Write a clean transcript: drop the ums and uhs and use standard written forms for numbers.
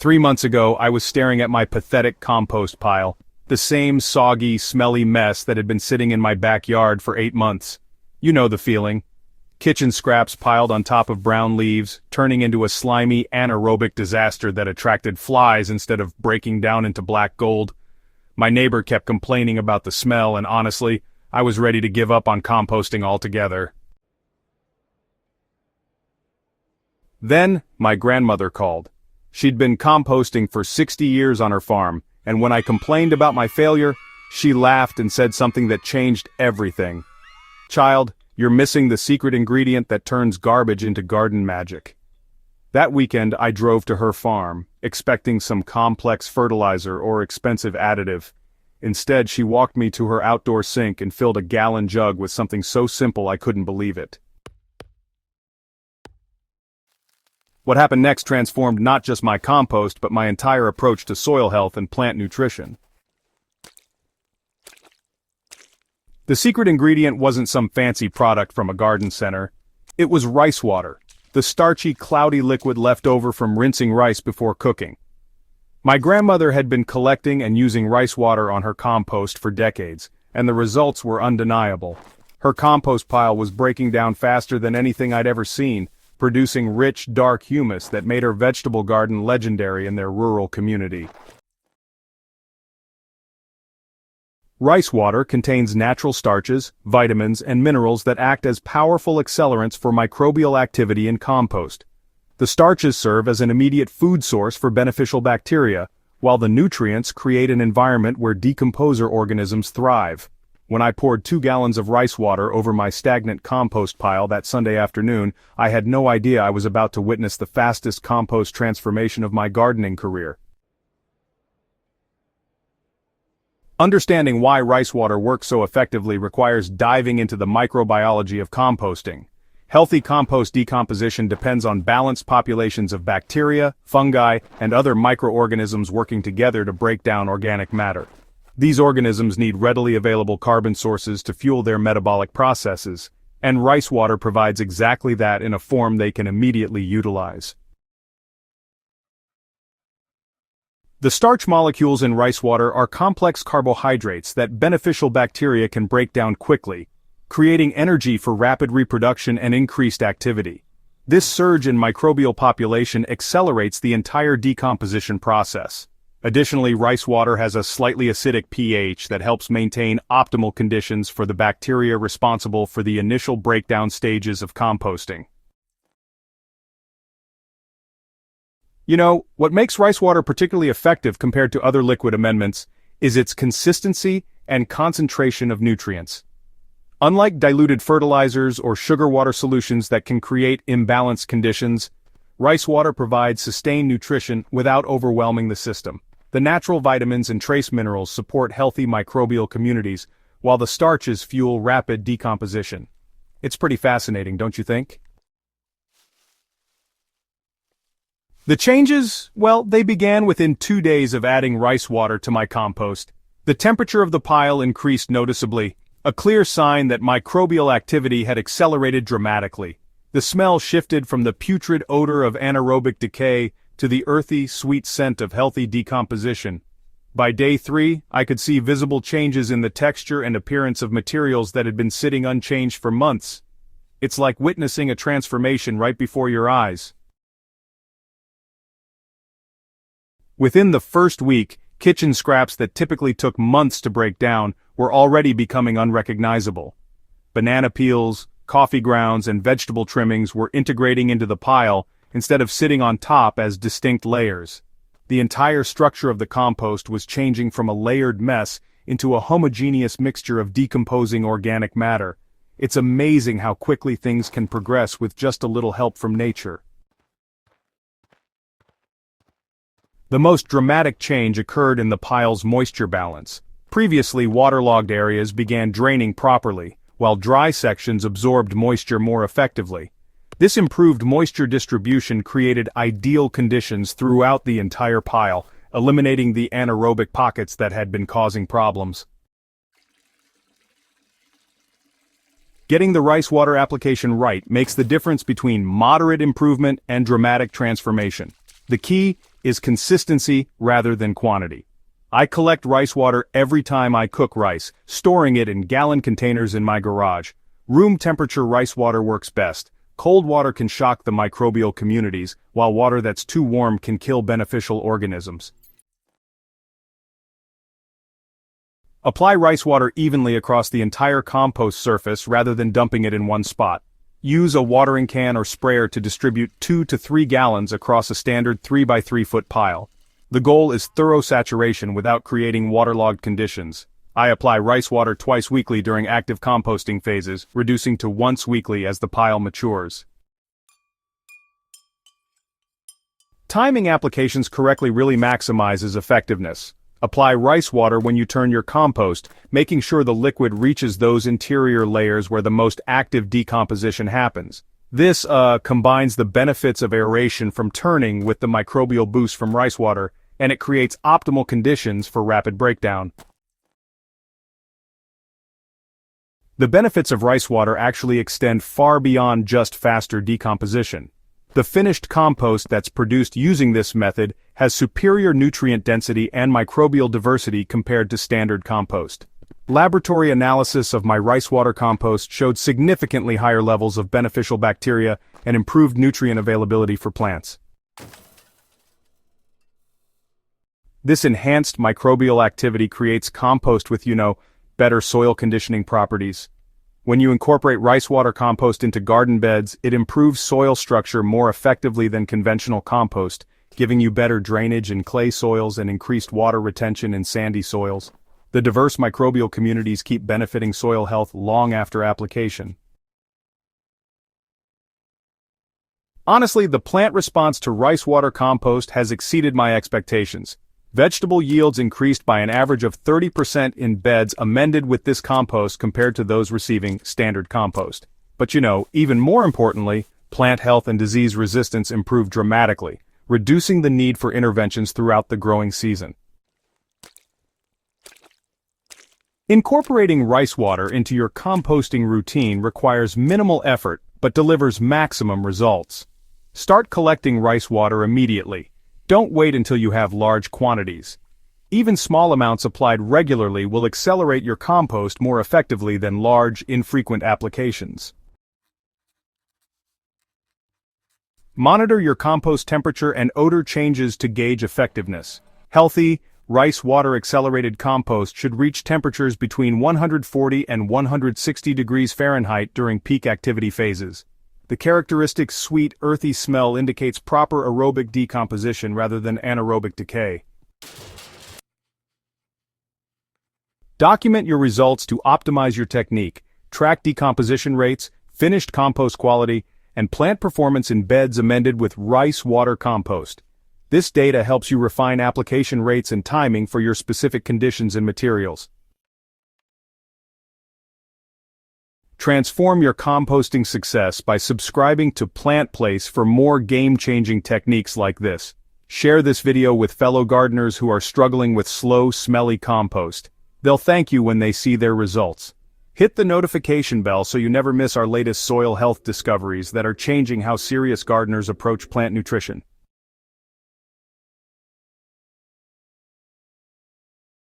3 months ago, I was staring at my pathetic compost pile, the same soggy, smelly mess that had been sitting in my backyard for 8 months. You know the feeling. Kitchen scraps piled on top of brown leaves, turning into a slimy, anaerobic disaster that attracted flies instead of breaking down into black gold. My neighbor kept complaining about the smell, and honestly, I was ready to give up on composting altogether. Then, my grandmother called. She'd been composting for 60 years on her farm, and when I complained about my failure, she laughed and said something that changed everything. "Child, you're missing the secret ingredient that turns garbage into garden magic." That weekend I drove to her farm, expecting some complex fertilizer or expensive additive. Instead, she walked me to her outdoor sink and filled a gallon jug with something so simple I couldn't believe it. What happened next transformed not just my compost but my entire approach to soil health and plant nutrition. The secret ingredient wasn't some fancy product from a garden center. It was rice water, the starchy, cloudy liquid left over from rinsing rice before cooking. My grandmother had been collecting and using rice water on her compost for decades, and the results were undeniable. Her compost pile was breaking down faster than anything I'd ever seen, producing rich, dark humus that made her vegetable garden legendary in their rural community. Rice water contains natural starches, vitamins, and minerals that act as powerful accelerants for microbial activity in compost. The starches serve as an immediate food source for beneficial bacteria, while the nutrients create an environment where decomposer organisms thrive. When I poured 2 gallons of rice water over my stagnant compost pile that Sunday afternoon, I had no idea I was about to witness the fastest compost transformation of my gardening career. Understanding why rice water works so effectively requires diving into the microbiology of composting. Healthy compost decomposition depends on balanced populations of bacteria, fungi, and other microorganisms working together to break down organic matter. These organisms need readily available carbon sources to fuel their metabolic processes, and rice water provides exactly that in a form they can immediately utilize. The starch molecules in rice water are complex carbohydrates that beneficial bacteria can break down quickly, creating energy for rapid reproduction and increased activity. This surge in microbial population accelerates the entire decomposition process. Additionally, rice water has a slightly acidic pH that helps maintain optimal conditions for the bacteria responsible for the initial breakdown stages of composting. You know, what makes rice water particularly effective compared to other liquid amendments is its consistency and concentration of nutrients. Unlike diluted fertilizers or sugar water solutions that can create imbalanced conditions, rice water provides sustained nutrition without overwhelming the system. The natural vitamins and trace minerals support healthy microbial communities, while the starches fuel rapid decomposition. It's pretty fascinating, don't you think? The changes, well, they began within 2 days of adding rice water to my compost. The temperature of the pile increased noticeably, a clear sign that microbial activity had accelerated dramatically. The smell shifted from the putrid odor of anaerobic decay to the earthy, sweet scent of healthy decomposition. By day 3, I could see visible changes in the texture and appearance of materials that had been sitting unchanged for months. It's like witnessing a transformation right before your eyes. Within the first week, kitchen scraps that typically took months to break down were already becoming unrecognizable. Banana peels, coffee grounds, and vegetable trimmings were integrating into the pile instead of sitting on top as distinct layers. The entire structure of the compost was changing from a layered mess into a homogeneous mixture of decomposing organic matter. It's amazing how quickly things can progress with just a little help from nature. The most dramatic change occurred in the pile's moisture balance. Previously waterlogged areas began draining properly, while dry sections absorbed moisture more effectively. This improved moisture distribution created ideal conditions throughout the entire pile, eliminating the anaerobic pockets that had been causing problems. Getting the rice water application right makes the difference between moderate improvement and dramatic transformation. The key is consistency rather than quantity. I collect rice water every time I cook rice, storing it in gallon containers in my garage. Room temperature rice water works best. Cold water can shock the microbial communities, while water that's too warm can kill beneficial organisms. Apply rice water evenly across the entire compost surface rather than dumping it in one spot. Use a watering can or sprayer to distribute 2 to 3 gallons across a standard 3 by 3 foot pile. The goal is thorough saturation without creating waterlogged conditions. I apply rice water twice weekly during active composting phases, reducing to once weekly as the pile matures. Timing applications correctly really maximizes effectiveness. Apply rice water when you turn your compost, making sure the liquid reaches those interior layers where the most active decomposition happens. This combines the benefits of aeration from turning with the microbial boost from rice water, and it creates optimal conditions for rapid breakdown. The benefits of rice water actually extend far beyond just faster decomposition. The finished compost that's produced using this method has superior nutrient density and microbial diversity compared to standard compost. Laboratory analysis of my rice water compost showed significantly higher levels of beneficial bacteria and improved nutrient availability for plants. This enhanced microbial activity creates compost with, better soil conditioning properties. When you incorporate rice water compost into garden beds, it improves soil structure more effectively than conventional compost, giving you better drainage in clay soils and increased water retention in sandy soils. The diverse microbial communities keep benefiting soil health long after application. Honestly, the plant response to rice water compost has exceeded my expectations. Vegetable yields increased by an average of 30% in beds amended with this compost compared to those receiving standard compost. But even more importantly, plant health and disease resistance improved dramatically, reducing the need for interventions throughout the growing season. Incorporating rice water into your composting routine requires minimal effort but delivers maximum results. Start collecting rice water immediately. Don't wait until you have large quantities. Even small amounts applied regularly will accelerate your compost more effectively than large, infrequent applications. Monitor your compost temperature and odor changes to gauge effectiveness. Healthy, rice water accelerated compost should reach temperatures between 140 and 160 degrees Fahrenheit during peak activity phases. The characteristic sweet, earthy smell indicates proper aerobic decomposition rather than anaerobic decay. Document your results to optimize your technique. Track decomposition rates, finished compost quality, and plant performance in beds amended with rice water compost. This data helps you refine application rates and timing for your specific conditions and materials. Transform your composting success by subscribing to Plant Place for more game-changing techniques like this. Share this video with fellow gardeners who are struggling with slow, smelly compost. They'll thank you when they see their results. Hit the notification bell so you never miss our latest soil health discoveries that are changing how serious gardeners approach plant nutrition.